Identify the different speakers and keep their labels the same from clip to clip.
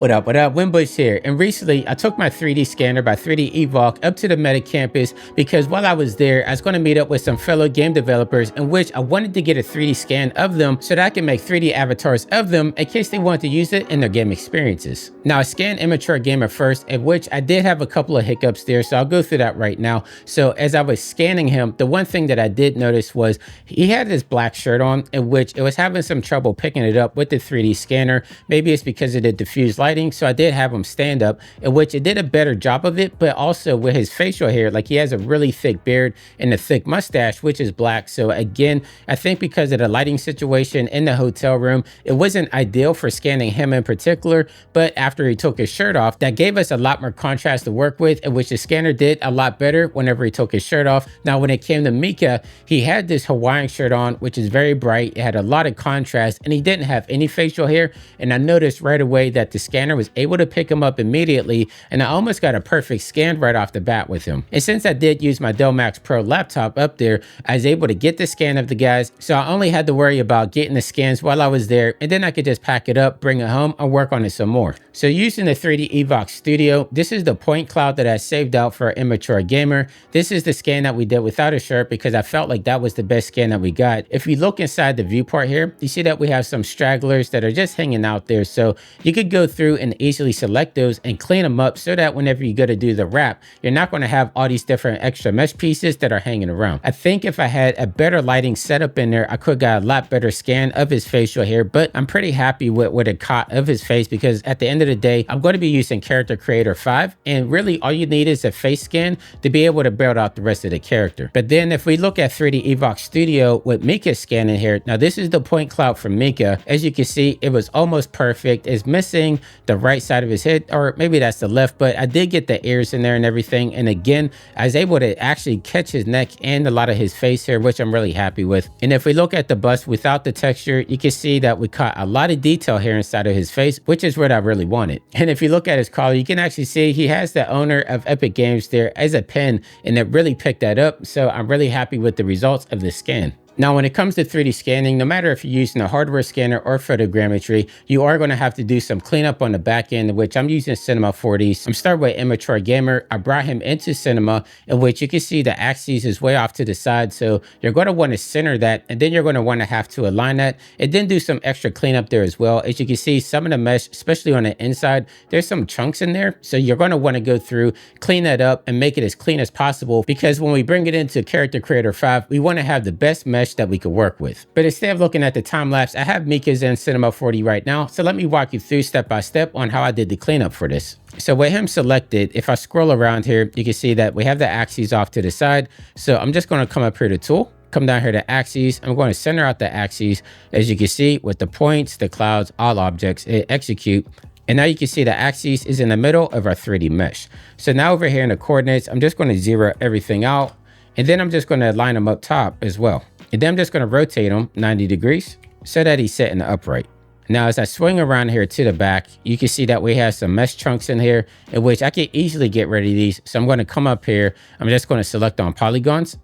Speaker 1: What up? Winbush here. And recently, I took my 3D scanner by 3D Evoc up to the Meta campus because while I was there, I was going to meet up with some fellow game developers in which I wanted to get a 3D scan of them so that I can make 3D avatars of them in case they wanted to use it in their game experiences. Now, I scanned Immature Gamer first, in which I did have a couple of hiccups there, so I'll go through that right now. So as I was scanning him, the one thing that I did notice was he had this black shirt on, in which it was having some trouble picking it up with the 3D scanner. Maybe it's because of the diffused lighting. So I did have him stand up, in which it did a better job of it, but also with his facial hair, like he has a really thick beard and a thick mustache, which is black. So again, I think because of the lighting situation in the hotel room, it wasn't ideal for scanning him in particular, but after he took his shirt off, that gave us a lot more contrast to work with, in which the scanner did a lot better whenever he took his shirt off. Now, when it came to Micah, he had this Hawaiian shirt on, which is very bright. It had a lot of contrast and he didn't have any facial hair. And I noticed right away that the scanner was able to pick him up immediately, and I almost got a perfect scan right off the bat with him. And since I did use my Dell Max Pro laptop up there, I was able to get the scan of the guys, so I only had to worry about getting the scans while I was there, and then I could just pack it up, bring it home, and work on it some more. So using the 3D Evoc Studio, this is the point cloud that I saved out for Immature Gamer. This is the scan that we did without a shirt because I felt like that was the best scan that we got. If you look inside the viewport here, you see that we have some stragglers that are just hanging out there, so you could go through and easily select those and clean them up so that whenever you go to do the wrap, you're not going to have all these different extra mesh pieces that are hanging around. I think if I had a better lighting setup in there, I could got a lot better scan of his facial hair, but I'm pretty happy with what it caught of his face because at the end of the day, I'm going to be using Character Creator 5, and really all you need is a face scan to be able to build out the rest of the character. But then if we look at 3D Evoc Studio with Micah scanning here, now this is the point cloud from Micah. As you can see, it was almost perfect. It's missing the right side of his head, or maybe that's the left, but I did get the ears in there and everything. And again, I was able to actually catch his neck and a lot of his face here, which I'm really happy with. And if we look at the bust without the texture, you can see that we caught a lot of detail here inside of his face, which is what I really wanted. And if you look at his collar, you can actually see he has the owner of Epic Games there as a pen, and it really picked that up. So I'm really happy with the results of this scan. Now, when it comes to 3D scanning, no matter if you're using a hardware scanner or photogrammetry, you are going to have to do some cleanup on the back end, which I'm using Cinema 4D. I'm starting with Immature Gamer. I brought him into Cinema, in which you can see the axis is way off to the side. So you're going to want to center that, and then you're going to want to have to align that, and then do some extra cleanup there as well. As you can see, some of the mesh, especially on the inside, there's some chunks in there. So you're going to want to go through, clean that up, and make it as clean as possible, because when we bring it into Character Creator 5, we want to have the best mesh that we could work with. But instead of looking at the time lapse, I have Micah's in Cinema 4D right now. So let me walk you through step by step on how I did the cleanup for this. So with him selected, if I scroll around here, you can see that we have the axes off to the side. So I'm just going to come up here to tool, come down here to axes. I'm going to center out the axes. As you can see, with the points, the clouds, all objects, it execute. And now you can see the axis is in the middle of our 3D mesh. So now over here in the coordinates, I'm just going to zero everything out. And then I'm just going to line them up top as well. And then I'm just going to rotate them 90 degrees so that he's set in the upright. Now, as I swing around here to the back, you can see that we have some mesh chunks in here, in which I can easily get rid of these. So I'm going to come up here. I'm just going to select on polygons.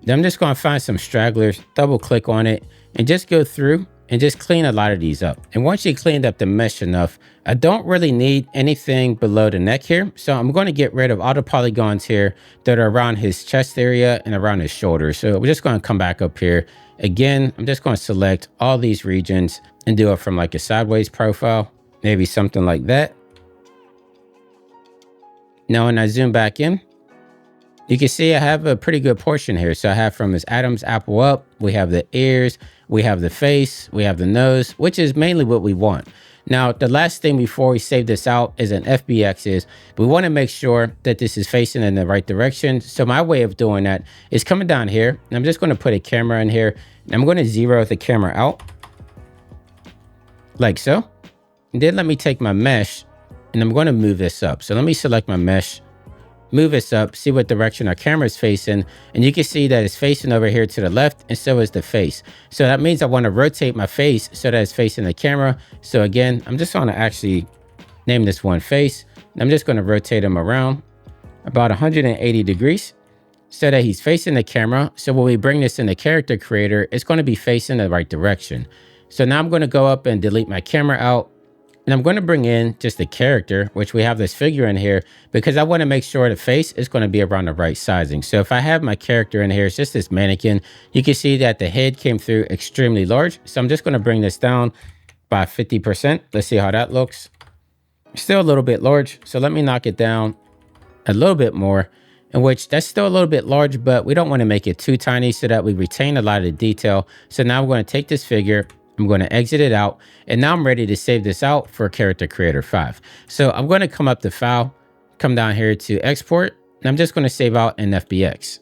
Speaker 1: Then I'm just going to find some stragglers, double click on it, and just go through and just clean a lot of these up. And once you cleaned up the mesh enough, I don't really need anything below the neck here. So I'm going to get rid of all the polygons here that are around his chest area and around his shoulders. So we're just going to come back up here. Again, I'm just going to select all these regions and do it from like a sideways profile, maybe something like that. Now, when I zoom back in, you can see I have a pretty good portion here. So I have from his Adam's apple up, we have the ears, we have the face, we have the nose, which is mainly what we want. Now, the last thing before we save this out as an FBX is we want to make sure that this is facing in the right direction. So my way of doing that is coming down here, and I'm just going to put a camera in here, and I'm going to zero the camera out like so. And then let me take my mesh, and I'm going to move this up. So let me select my mesh, move this up, see what direction our camera is facing, and you can see that it's facing over here to the left, and so is the face. So that means I want to rotate my face so that it's facing the camera. So again, I'm just going to actually name this one face. I'm just going to rotate him around about 180 degrees so that he's facing the camera. So when we bring this in the Character Creator, it's going to be facing the right direction. So now I'm going to go up and delete my camera out, And I'm going to bring in just the character, which we have this figure in here, because I want to make sure the face is going to be around the right sizing. So if I have my character in here, it's just this mannequin, you can see that the head came through extremely large. So I'm just going to bring this down by 50%. Let's see how that looks. Still a little bit large. So let me knock it down a little bit more, in which that's still a little bit large, but we don't want to make it too tiny so that we retain a lot of the detail. So now we're going to take this figure, I'm going to exit it out, and now I'm ready to save this out for Character Creator 5. So I'm going to come up to File, come down here to Export, and I'm just going to save out in FBX.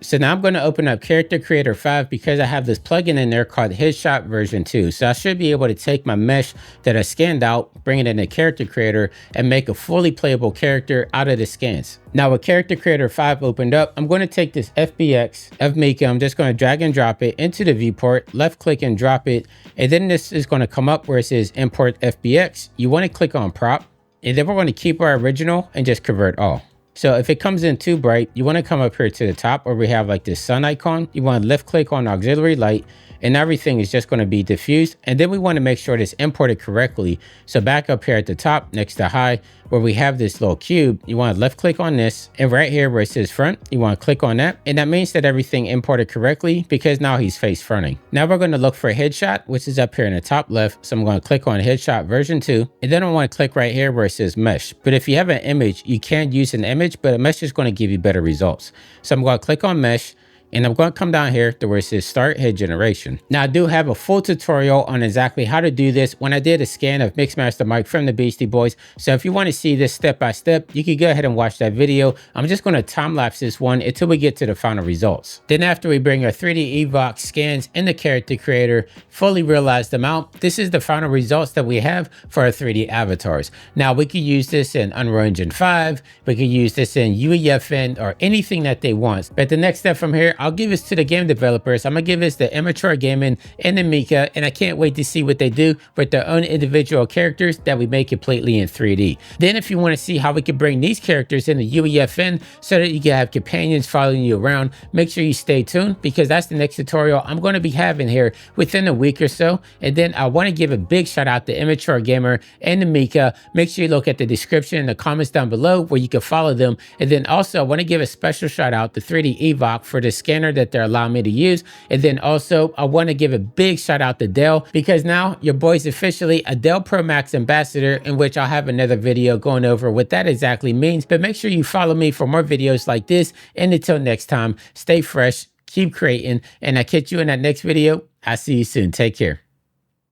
Speaker 1: So now I'm going to open up Character Creator 5 because I have this plugin in there called Headshot version 2. So I should be able to take my mesh that I scanned out, bring it into Character Creator, and make a fully playable character out of the scans. Now with Character Creator 5 opened up, I'm going to take this FBX of Micah. I'm just going to drag and drop it into the viewport, left click and drop it. And then this is going to come up where it says Import FBX. You want to click on Prop, and then we're going to keep our original and just convert all. So if it comes in too bright, you want to come up here to the top where we have like this sun icon. You want to left click on auxiliary light, and everything is just going to be diffused. And then we want to make sure it's imported correctly. So back up here at the top next to high, where we have this little cube, you want to left click on this, and right here where it says front, you want to click on that. And that means that everything imported correctly because now he's face fronting. Now we're going to look for headshot, which is up here in the top left. So I'm going to click on headshot version 2, and then I want to click right here where it says mesh. But if you have an image, you can use an image, but a mesh is going to give you better results. So I'm going to click on mesh, and I'm going to come down here to where it says start head generation. Now I do have a full tutorial on exactly how to do this when I did a scan of Mixmaster Mike from the Beastie Boys. So if you want to see this step by step, you can go ahead and watch that video. I'm just going to time lapse this one until we get to the final results. Then after we bring our 3D Evox scans in the Character Creator, fully realize them out, this is the final results that we have for our 3D avatars. Now we could use this in Unreal Engine 5, we could use this in UEFN or anything that they want. But the next step from here, I'll give this to the game developers. I'm gonna give this to Immature Gaming and the Micah, and I can't wait to see what they do with their own individual characters that we make completely in 3D. Then if you want to see how we can bring these characters into UEFN so that you can have companions following you around, make sure you stay tuned because that's the next tutorial I'm going to be having here within a week or so. And then I want to give a big shout out to Immature Gamer and the Micah. Make sure you look at the description and the comments down below where you can follow them. And then also I want to give a special shout out to 3D Evox for the scanner that they're allowing me to use. And then also I want to give a big shout out to Dell because now your boy's officially a Dell Pro Max ambassador, in which I'll have another video going over what that exactly means. But make sure you follow me for more videos like this. And until next time, stay fresh, keep creating, and I'll catch you in that next video. I'll see you soon. Take care.